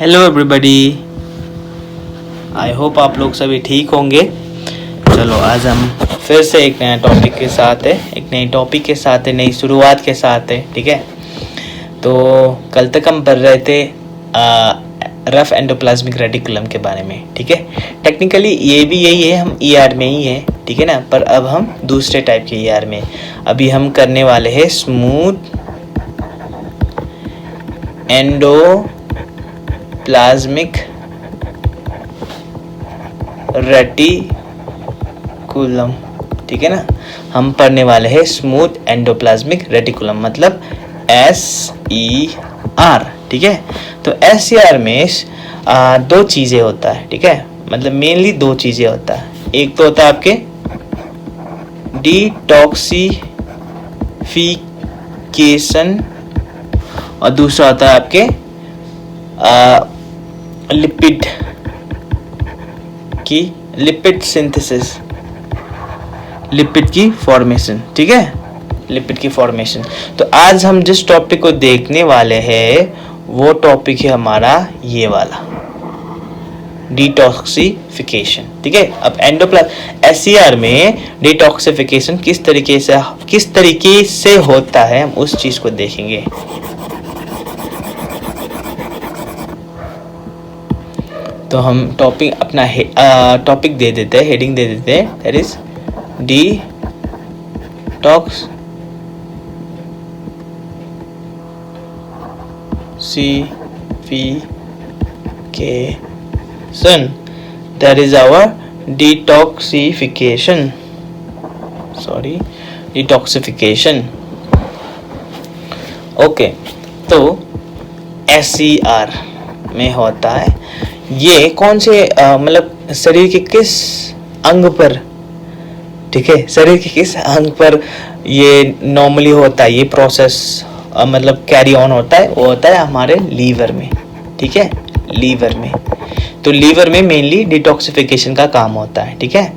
Hello everybody, I hope आप लोग सभी ठीक होंगे। चलो आज हम फिर से एक नया टॉपिक के साथ है, नई शुरुआत के साथ है। ठीक है, तो कल तक हम पढ़ रहे थे रफ एंडोप्लाज्मिक रेटिकुलम के बारे में। ठीक है, टेक्निकली ये भी यही है, हम ईआर में ही है, ठीक है ना, पर अब हम दूसरे टाइप के ईआर में अभी हम करने वाले हैं स्मूथ एंडोप्लाज्मिक रेटिकुलम। ठीक है ना, हम पढ़ने वाले हैं स्मूथ एंडोप्लाज्मिक रेटिकुलम, मतलब SER। ठीक है, तो SER में दो चीज़ें होता है। ठीक है, मतलब मेनली दो चीज़ें होता है। एक तो होता है आपके डिटॉक्सिफिकेशन और दूसरा होता है आपके लिपिड सिंथेसिस, लिपिड की फॉर्मेशन। ठीक है, लिपिड की फॉर्मेशन। तो आज हम जिस टॉपिक को देखने वाले हैं वो टॉपिक है हमारा ये वाला, डिटॉक्सिफिकेशन। ठीक है, अब SER में डिटॉक्सिफिकेशन किस तरीके से होता है, हम उस चीज को देखेंगे। तो हम अपना टॉपिक दे देते हैं, हेडिंग दे देते हैं, that is detoxification, that is our detoxification. Okay, तो SER में होता है ये कौन से मतलब शरीर के किस अंग पर, ठीक है, शरीर के किस अंग पर ये नॉर्मली होता है, ये प्रोसेस मतलब कैरी ऑन होता है, वो होता है हमारे लीवर में। ठीक है, लीवर में। तो लीवर में मेनली डिटॉक्सिफिकेशन का काम होता है। ठीक है,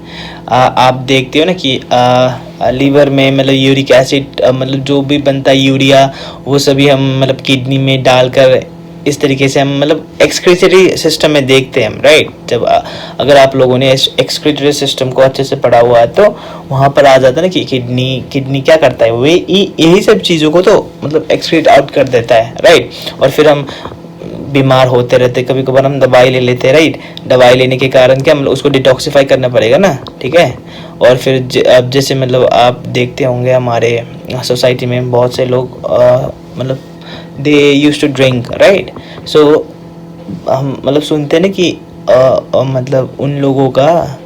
आप देखते हो ना कि लीवर में मतलब यूरिक एसिड मतलब जो भी बनता है, यूरिया, वो सभी हम मतलब किडनी में डालकर इस तरीके से हम मतलब एक्सक्रीटरी सिस्टम में देखते हैं हम, राइट। जब अगर आप लोगों ने एक्सक्रीटरी सिस्टम को अच्छे से पढ़ा हुआ है तो वहाँ पर आ जाता है ना कि किडनी क्या करता है, वो यही सब चीज़ों को तो मतलब एक्सक्रीट आउट कर देता है, राइट। और फिर हम बीमार होते रहते, कभी कभार हम दवाई ले लेते हैं, राइट। दवाई लेने के कारण क्या मतलब उसको डिटॉक्सिफाई करना पड़ेगा ना, ठीक है। और फिर अब जैसे मतलब आप देखते होंगे हमारे सोसाइटी में बहुत से लोग मतलब they used to drink, right? So हम मतलब सुनते हैं ना कि मतलब उन लोगों का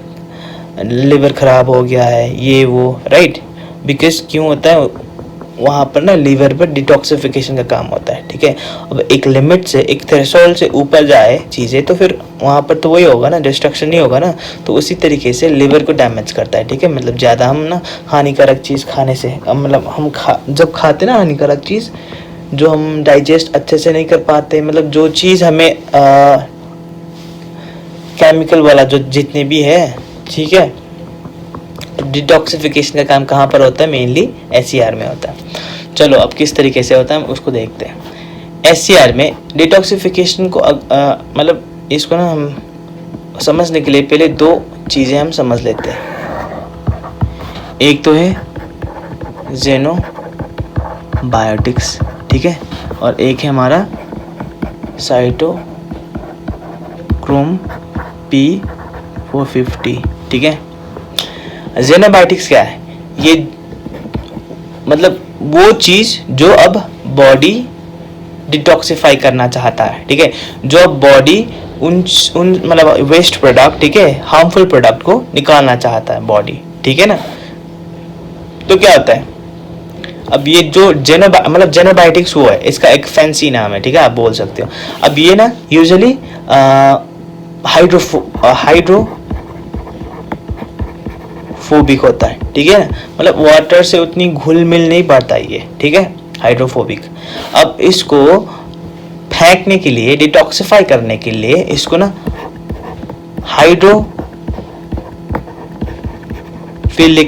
लिवर खराब हो गया है, ये वो, राइट। बिकॉज क्यों होता है, वहाँ पर ना लीवर पर डिटॉक्सिफिकेशन का काम होता है। ठीक है, अब एक लिमिट से, एक थ्रेशोल्ड से ऊपर जाए चीज़ें तो फिर वहाँ पर तो वही होगा ना, डिस्ट्रक्शन नहीं होगा ना। तो उसी तरीके से लिवर को डैमेज करता है। ठीक है, मतलब ज़्यादा हम ना हानिकारक चीज़ खाने से मतलब हम जब खाते ना हानिकारक चीज़ जो हम डाइजेस्ट अच्छे से नहीं कर पाते, मतलब जो चीज़ हमें केमिकल वाला जो जितने भी है, ठीक है, तो डिटॉक्सिफिकेशन का काम कहाँ पर होता है, मेनली SER में होता है। चलो अब किस तरीके से होता है हम उसको देखते हैं। SER में डिटॉक्सिफिकेशन को मतलब इसको ना हम समझने के लिए पहले दो चीज़ें हम समझ लेते हैं। एक तो है ज़ेनोबायोटिक्स, ठीक है, और एक है हमारा साइटोक्रोम P450। ठीक है, ज़ेनोबायोटिक्स क्या है, ये मतलब वो चीज़ जो अब बॉडी डिटॉक्सिफाई करना चाहता है। ठीक है, जो अब बॉडी उन मतलब वेस्ट प्रोडक्ट, ठीक है, हार्मफुल प्रोडक्ट को निकालना चाहता है बॉडी। ठीक है ना, तो क्या होता है, अब ये जो मतलब जेनोबायोटिक्स वो है, इसका एक फैंसी नाम है, ठीक है, आप बोल सकते हो। अब ये ना यूजुअली हाइड्रोफोबिक होता है। ठीक है ना, मतलब वाटर से उतनी घुल मिल नहीं पाता ये, ठीक है, हाइड्रोफोबिक। अब इसको फेंकने के लिए, डिटॉक्सिफाई करने के लिए इसको ना हाइड्रोफिलिक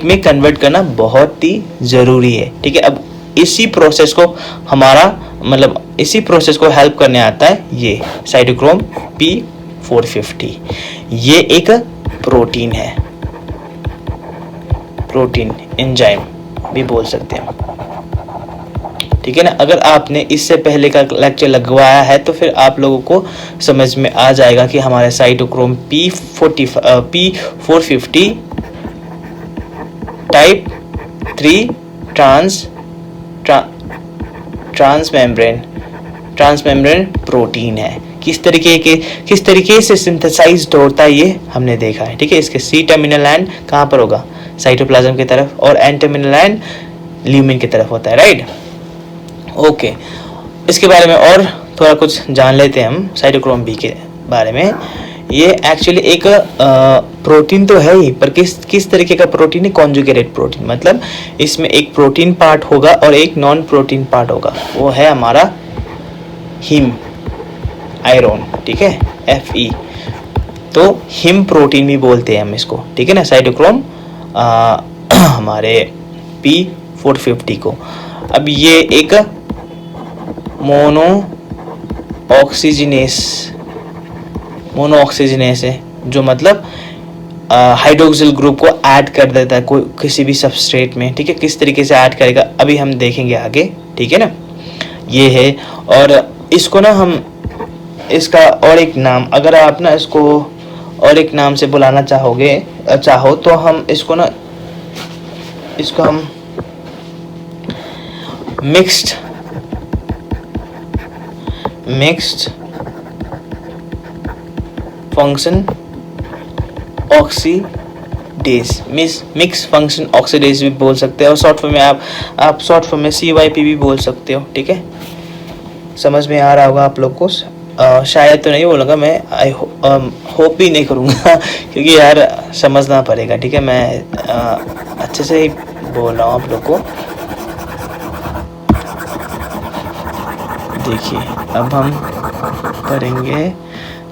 में कन्वर्ट करना बहुत ही ज़रूरी है। ठीक है, अब इसी प्रोसेस को हमारा मतलब इसी प्रोसेस को हेल्प करने आता है ये साइटोक्रोम P450। ये एक प्रोटीन है, प्रोटीन एंजाइम भी बोल सकते हैं, ठीक है ना। अगर आपने इससे पहले का लेक्चर लगवाया है तो फिर आप लोगों को समझ में आ जाएगा कि हमारे cytochrome P450 type 3 transmembrane protein है। किस तरीके से सिंथेसाइज्ड होता है ये हमने देखा है, ठीक है। इसके सी टर्मिनल एंड कहाँ पर होगा, साइटोप्लाज्म की तरफ, और एन टर्मिनल एंड ल्यूमेन की तरफ होता है, राइट। ओके, इसके बारे में और थोड़ा कुछ जान लेते हैं हम साइटोक्रोम बी के बारे में। ये एक्चुअली एक प्रोटीन तो है ही, पर किस तरीके का प्रोटीन है, कॉन्जुगेटेड प्रोटीन, मतलब इसमें एक प्रोटीन पार्ट होगा और एक नॉन प्रोटीन पार्ट होगा, वो है हमारा हीम आयरन, ठीक है, Fe। तो हीम प्रोटीन भी बोलते हैं हम इसको, ठीक है ना, साइटोक्रोम हमारे P450 को। अब ये एक मोनो ऑक्सीजनेस है, जो मतलब हाइड्रोक्सिल ग्रुप को ऐड कर देता है कोई किसी भी सबस्ट्रेट में, ठीक है। किस तरीके से ऐड करेगा अभी हम देखेंगे आगे, ठीक है ना। ये है, और इसको ना हम इसका और एक नाम, अगर आप ना इसको और एक नाम से बुलाना चाहो तो हम इसको हम mixed function oxidase, mix function oxidase भी बोल सकते हैं, और शॉर्ट फॉर्म में आप शॉर्ट फॉर्म में CYP भी बोल सकते हो, ठीक है। समझ में आ रहा होगा आप लोग को, शायद तो नहीं बोलूँगा मैं, आई होप भी नहीं करूँगा क्योंकि यार समझना पड़ेगा, ठीक है। मैं अच्छे से ही बोल रहा हूँ आप लोग को। देखिए, अब हम करेंगे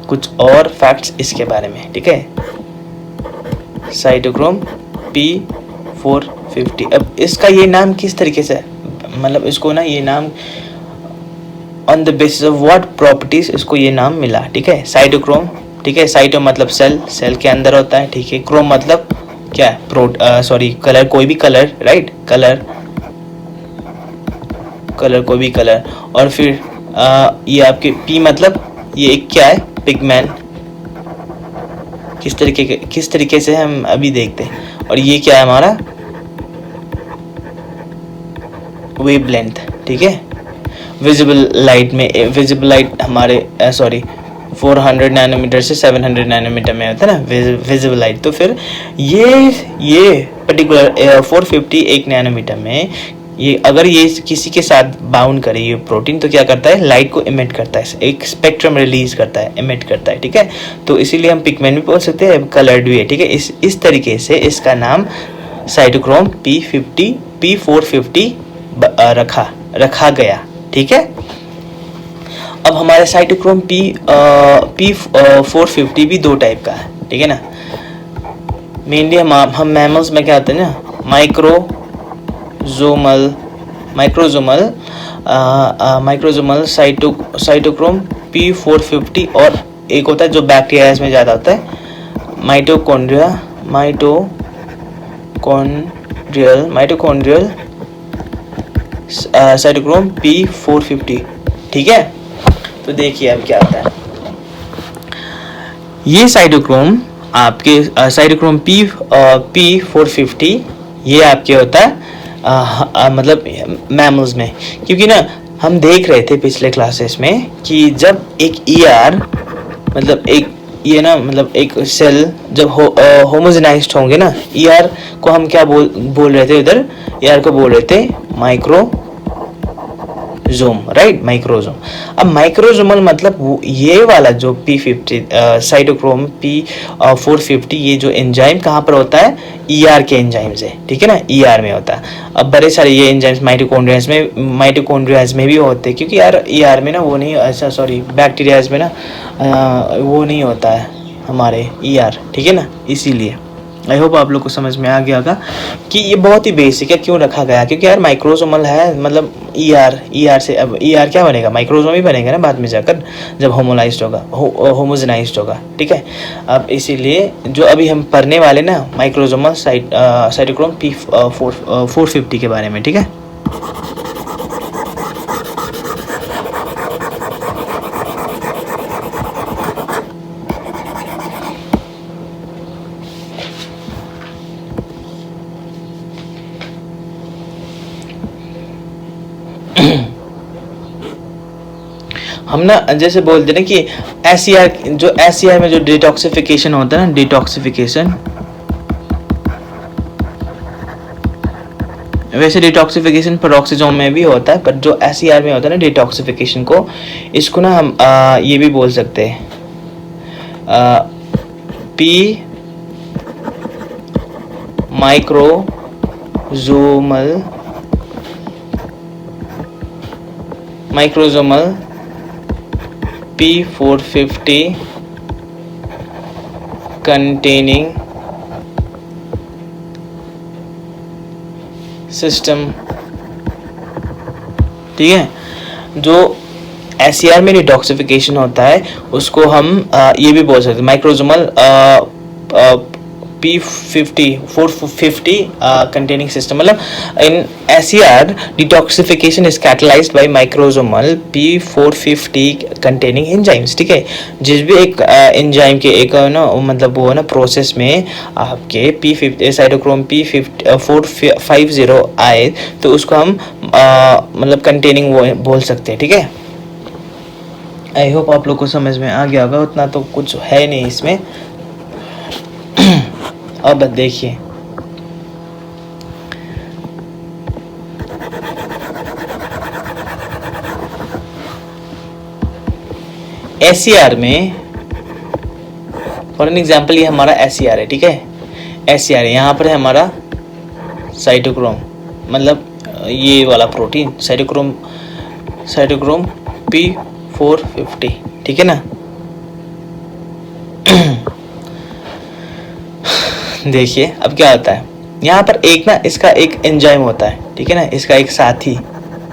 कुछ और फैक्ट्स इसके बारे में, ठीक है। साइटोक्रोम P450, अब इसका ये नाम किस तरीके से, मतलब इसको ना ये नाम on the basis of what properties इसको ये नाम मिला, ठीक है। साइटोक्रोम, ठीक है, साइटो मतलब सेल के अंदर होता है, ठीक है। क्रोम मतलब क्या है, कलर, कोई भी कलर, राइट, कलर कोई भी कलर, और फिर ये आपके P मतलब ये एक क्या है, पिगमेंट, किस तरीके से हम अभी देखते हैं। और ये क्या है हमारा, वेवलेंथ, ठीक है। विजिबल लाइट हमारे 400 नैनोमीटर से 700 नैनोमीटर में होता है ना विजिबल लाइट। तो फिर ये पर्टिकुलर 450 1 नैनोमीटर में, ये अगर ये किसी के साथ बाउंड करे ये प्रोटीन, तो क्या करता है, लाइट को इमिट करता है, एक स्पेक्ट्रम रिलीज करता है, इमिट करता है, ठीक है। तो इसीलिए हम पिगमेंट भी बोल सकते हैं, कलर्ड भी है, ठीक है। इस तरीके से इसका नाम साइटोक्रोम P450 रखा गया, ठीक है। अब हमारे साइटोक्रोम P450 भी 2 टाइप का है, ठीक है ना। मेनली हम मैमल्स में क्या होते हैं ना, माइक्रोजोमल साइटोक्रोम P450, और एक होता है जो बैक्टीरियाज में ज़्यादा होता है, माइटोकॉन्ड्रियल साइटोक्रोम P450, ठीक है। तो देखिए अब क्या होता है, ये साइटोक्रोम आपके साइटोक्रोम P450 ये आपके होता है मतलब मैमल्स में, क्योंकि ना हम देख रहे थे पिछले क्लासेस में कि जब एक एक सेल जब होमोजेनाइज्ड होंगे ना, को हम क्या बोल रहे थे, उधर को बोल रहे थे माइक्रोजोम, राइट, माइक्रोजोम। अब माइक्रोजोमल मतलब ये वाला जो P50 साइटोक्रोम P450 ये जो एंजाइम कहाँ पर होता है, के एंजाइम से, ठीक है ना, में होता है। अब बड़े सारे ये एंजाइम्स माइटोकॉन्ड्रियाज में भी होते हैं, क्योंकि में ना वो नहीं, बैक्टीरियाज में ना वो नहीं होता है हमारे ठीक है ना, इसीलिए आई होप आप लोग को समझ में आ गया होगा कि ये बहुत ही बेसिक है, क्यों रखा गया, क्योंकि यार माइक्रोसोमल है, मतलब ईआर से अब ईआर क्या बनेगा, माइक्रोसोम ही बनेगा ना बाद में जाकर, जब होमोलाइज्ड होगा, होमोजेनाइज्ड होगा, ठीक है। अब इसीलिए जो अभी हम पढ़ने वाले ना माइक्रोसोमल साइटोक्रोम P450 के बारे में, ठीक है। हम ना जैसे बोलते ना कि एसईआर, जो एसईआर में जो डिटॉक्सिफिकेशन होता है ना, डिटॉक्सिफिकेशन, वैसे डिटॉक्सिफिकेशन पेरोक्सिसोम में भी होता है, पर जो एसईआर में होता है ना डिटॉक्सिफिकेशन को, इसको ना हम ये भी बोल सकते हैं P microsomal P450 containing system, ठीक है। जो एसईआर में डिटॉक्सिफिकेशन होता है उसको हम ये भी बोल सकते हैं माइक्रोसोमल P450 containing system, मतलब in SER detoxification is catalyzed by microsomal P450 containing enzymes, ठीक है। जिस भी एक एंजाइम के एक ना मतलब वो ना प्रोसेस में आपके P50 साइटोक्रोम P450 आए तो उसको हम मतलब कंटेनिंग वो बोल सकते हैं, ठीक है। आई होप आप लोग को समझ में आ गया होगा, उतना तो कुछ है नहीं इसमें। अब देखिए एसईआर में फॉर एन एग्जाम्पल, ये हमारा एसईआर है, ठीक है। एसईआर यहाँ पर है हमारा साइटोक्रोम, मतलब ये वाला प्रोटीन साइटोक्रोम P450, ठीक है ना। देखिए अब क्या होता है, यहाँ पर एक ना इसका एक एंजाइम होता है, ठीक है ना, इसका एक साथी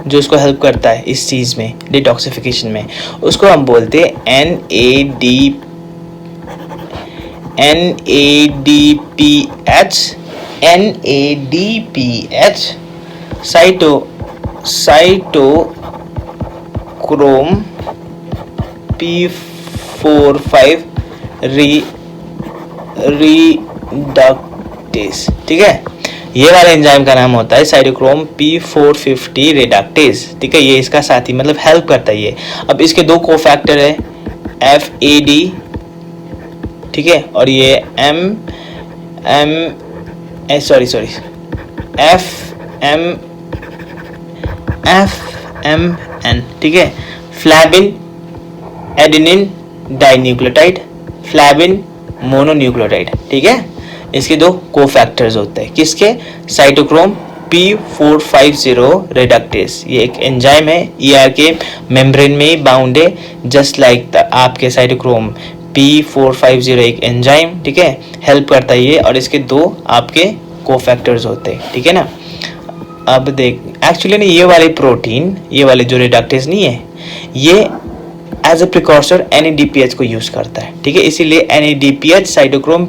जो इसको हेल्प करता है इस चीज़ में डिटॉक्सिफिकेशन में, उसको हम बोलते हैं NADPH साइटोक्रोम P45 रिडक्टेस, ठीक है। ये वाले एंजाइम का नाम होता है साइटोक्रोम P450 रिडक्टेस, ठीक है। ये इसका साथी मतलब हेल्प करता है ये। अब इसके दो कोफैक्टर है FAD, ठीक है, और ये FMN, ठीक है। फ्लैविन एडेनिन डाइन्यूक्लियोटाइड, फ्लैविन मोनोन्यूक्लियोटाइड, ठीक है। इसके दो कोफैक्टर्स होते हैं किसके, साइटोक्रोम P450 रिडक्टेस। ये एक एंजाइम है, ईआर के मेम्ब्रेन में बाउंड है, जस्ट लाइक आपके साइटोक्रोम P450 एक एंजाइम, ठीक है, हेल्प करता है ये, और इसके दो आपके कोफैक्टर्स होते हैं, ठीक है ना। अब देख एक्चुअली ना ये वाले प्रोटीन, ये वाले जो रिडक्टेस नहीं है, ये एज अ प्रिकॉर्सर NADPH को यूज करता है, ठीक है। इसीलिए NADPH साइटोक्रोम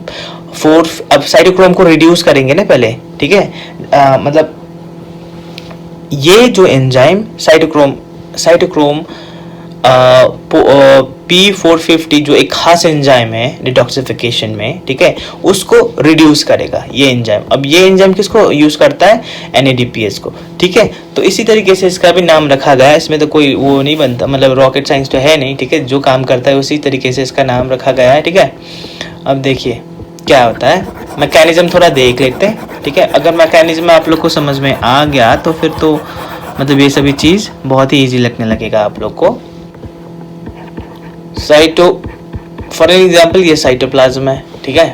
4, अब साइटोक्रोम को रिड्यूस करेंगे ना पहले, ठीक है। मतलब ये जो एंजाइम साइटोक्रोम P450 जो एक खास एंजाइम है डिटॉक्सिफिकेशन में, ठीक है, उसको रिड्यूस करेगा ये एंजाइम। अब ये एंजाइम किसको यूज करता है, NADPH को, ठीक है। तो इसी तरीके से इसका भी नाम रखा गया है, इसमें तो कोई वो नहीं बनता, मतलब रॉकेट साइंस तो है नहीं, ठीक है। जो काम करता है उसी तरीके से इसका नाम रखा गया है, ठीक है। अब देखिए क्या होता है, मैकेनिज्म थोड़ा देख लेते हैं, ठीक है। अगर मैकेनिज्म आप लोग को समझ में आ गया तो फिर तो मतलब ये सभी चीज़ बहुत ही ईजी लगने लगेगा आप लोग को। फॉर एन एग्जाम्पल ये साइटोप्लाज्म है, ठीक है।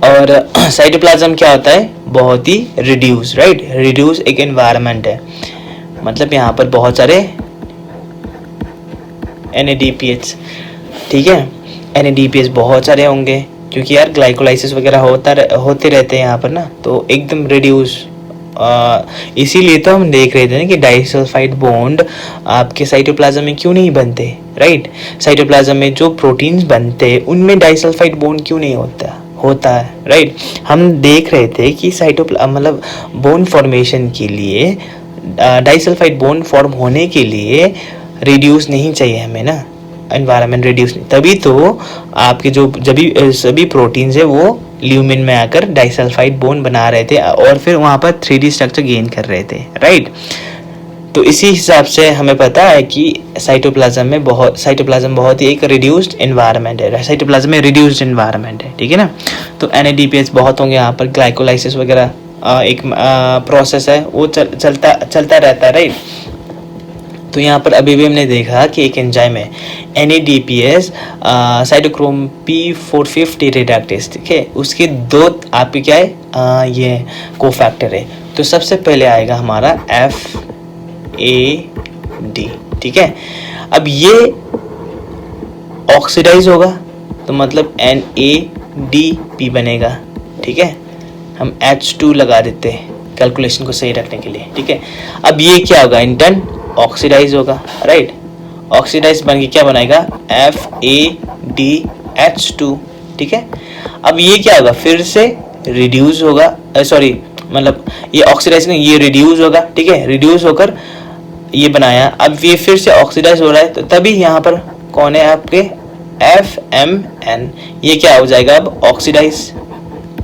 और साइटोप्लाज्म क्या होता है, बहुत ही रिड्यूस, राइट, रिड्यूस एक एनवायरनमेंट है, मतलब यहाँ पर बहुत सारे NADPH, ठीक है, NADPH बहुत सारे होंगे क्योंकि यार ग्लाइकोलाइसिस वगैरह होते रहते हैं यहाँ पर ना, तो एकदम रिड्यूस। इसीलिए तो हम देख रहे थे ना कि डाइसल्फाइड बॉन्ड आपके साइटोप्लाज्म में क्यों नहीं बनते, राइट। साइटोप्लाज्म में जो प्रोटीन्स बनते हैं उनमें डाइसल्फाइड बॉन्ड क्यों नहीं होता है, राइट। हम देख रहे थे कि मतलब बोन फॉर्मेशन के लिए डाइसल्फाइड बॉन्ड फॉर्म होने के लिए रिड्यूस नहीं चाहिए हमें ना, एनवायरनमेंट रिड्यूस नहीं, तभी तो आपके जो सभी प्रोटीन्स है वो ल्यूमिन में आकर डाइसल्फाइड बॉन्ड बना रहे थे और फिर वहाँ पर 3D स्ट्रक्चर गेन कर रहे थे, राइट। तो इसी हिसाब से हमें पता है कि साइटोप्लाज्म बहुत ही एक रिड्यूस्ड एनवायरनमेंट है, साइटोप्लाज्म में रिड्यूस्ड एनवायरनमेंट है, ठीक है ना। तो NADPH बहुत होंगे यहाँ पर, ग्लाइकोलाइसिस वगैरह एक प्रोसेस है वो चलता रहता है, राइट। तो यहाँ पर अभी भी हमने देखा कि एक एंजाइम है NADPH साइटोक्रोम P450 रिडक्टेज, ठीक है। उसके दो आपके क्या है ये कोफैक्टर है। तो सबसे पहले आएगा हमारा FAD, ठीक है। अब ये ऑक्सीडाइज होगा तो मतलब NADP बनेगा, ठीक है। हम H2 लगा देते हैं कैलकुलेशन को सही रखने के लिए, ठीक है। अब ये क्या होगा, इन टर्न ऑक्सीडाइज होगा, राइट। ऑक्सीडाइज बन के क्या बनाएगा FADH2, ठीक है। अब ये क्या होगा, फिर से रिड्यूस होगा, मतलब ये ऑक्सीडाइज नहीं, ये रिड्यूस होगा, ठीक है। रिड्यूस होकर ये बनाया, अब ये फिर से ऑक्सीडाइज हो रहा है, तो तभी यहाँ पर कौन है आपके FMN, ये क्या हो जाएगा अब ऑक्सीडाइज,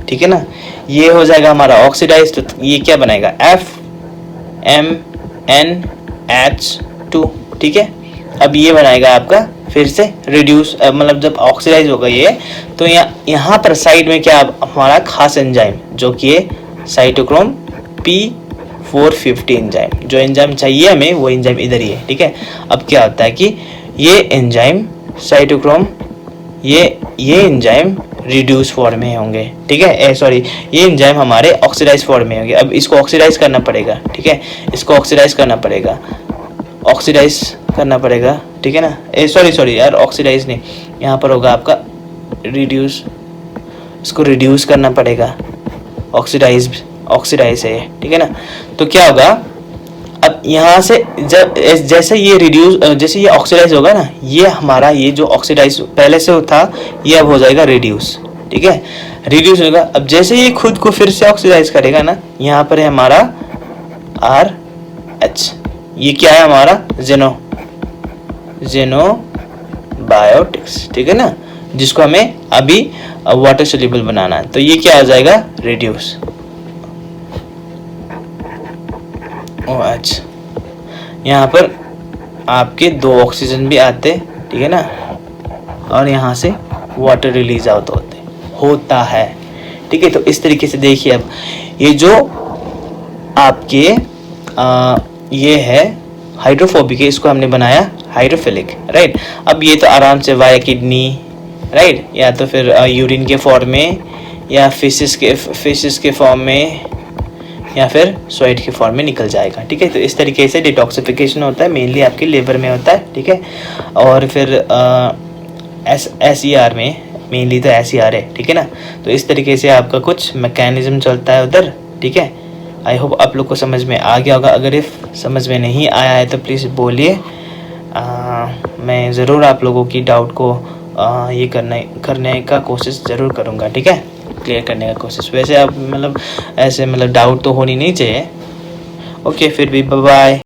ठीक है ना। ये हो जाएगा हमारा ऑक्सीडाइज, तो ये क्या बनाएगा FMNH2, ठीक है। अब ये बनाएगा आपका फिर से रिड्यूस, मतलब जब ऑक्सीडाइज होगा ये, तो यहाँ पर साइड में क्या हमारा खास एंजाइम जो कि है साइटोक्रोम P450 एंजाइम, जो एंजाइम चाहिए हमें वो एंजाइम इधर ही है, ठीक है। अब क्या होता है कि ये एंजाइम साइटोक्रोम ये एंजाइम रिड्यूस फॉर्म में होंगे, ठीक है। ये एंजाइम हमारे ऑक्सीडाइज फॉर्म में होंगे। अब इसको ऑक्सीडाइज करना पड़ेगा, ठीक है। इसको ऑक्सीडाइज करना पड़ेगा, ठीक है ना। यार ऑक्सीडाइज नहीं, यहाँ पर होगा आपका रिड्यूस, इसको रिड्यूस करना पड़ेगा, ऑक्सीडाइज है, ठीक है ना। तो क्या होगा, अब यहाँ से जैसे ये ऑक्सीडाइज होगा ना, ये हमारा ये जो ऑक्सीडाइज पहले से था ये अब हो जाएगा रिड्यूस, ठीक है। रिड्यूस होगा, अब जैसे ये खुद को फिर से ऑक्सीडाइज करेगा ना, यहाँ पर है हमारा RH, ये क्या है हमारा जेनोबायोटिक्स, ठीक है ना, जिसको हमें अभी वाटर सोल्यूबल बनाना है। तो ये क्या हो जाएगा रिड्यूस OH। यहाँ पर आपके 2 ऑक्सीजन भी आते, ठीक है ना, और यहाँ से वाटर रिलीज आउट होता है, ठीक है। तो इस तरीके से देखिए, अब ये जो आपके ये है हाइड्रोफोबिक है, इसको हमने बनाया हाइड्रोफिलिक, राइट। अब ये तो आराम से वाया किडनी, राइट, या तो फिर यूरिन के फॉर्म में, या फिशेस के फॉर्म में, या फिर स्वेट के फॉर्म में निकल जाएगा, ठीक है। तो इस तरीके से डिटॉक्सिफिकेशन होता है, मेनली आपके लिवर में होता है, ठीक है। और फिर SER में मेनली तो SER है, ठीक है ना। तो इस तरीके से आपका कुछ मैकेनिज्म चलता है उधर, ठीक है। आई होप आप लोग को समझ में आ गया होगा। अगर इफ समझ में नहीं आया है तो प्लीज़ बोलिए, मैं ज़रूर आप लोगों की डाउट को ये करने का कोशिश ज़रूर करूँगा, ठीक है, क्लियर करने का कोशिश। वैसे आप मतलब ऐसे डाउट तो होनी नहीं चाहिए। ओके, फिर भी बाय बाय।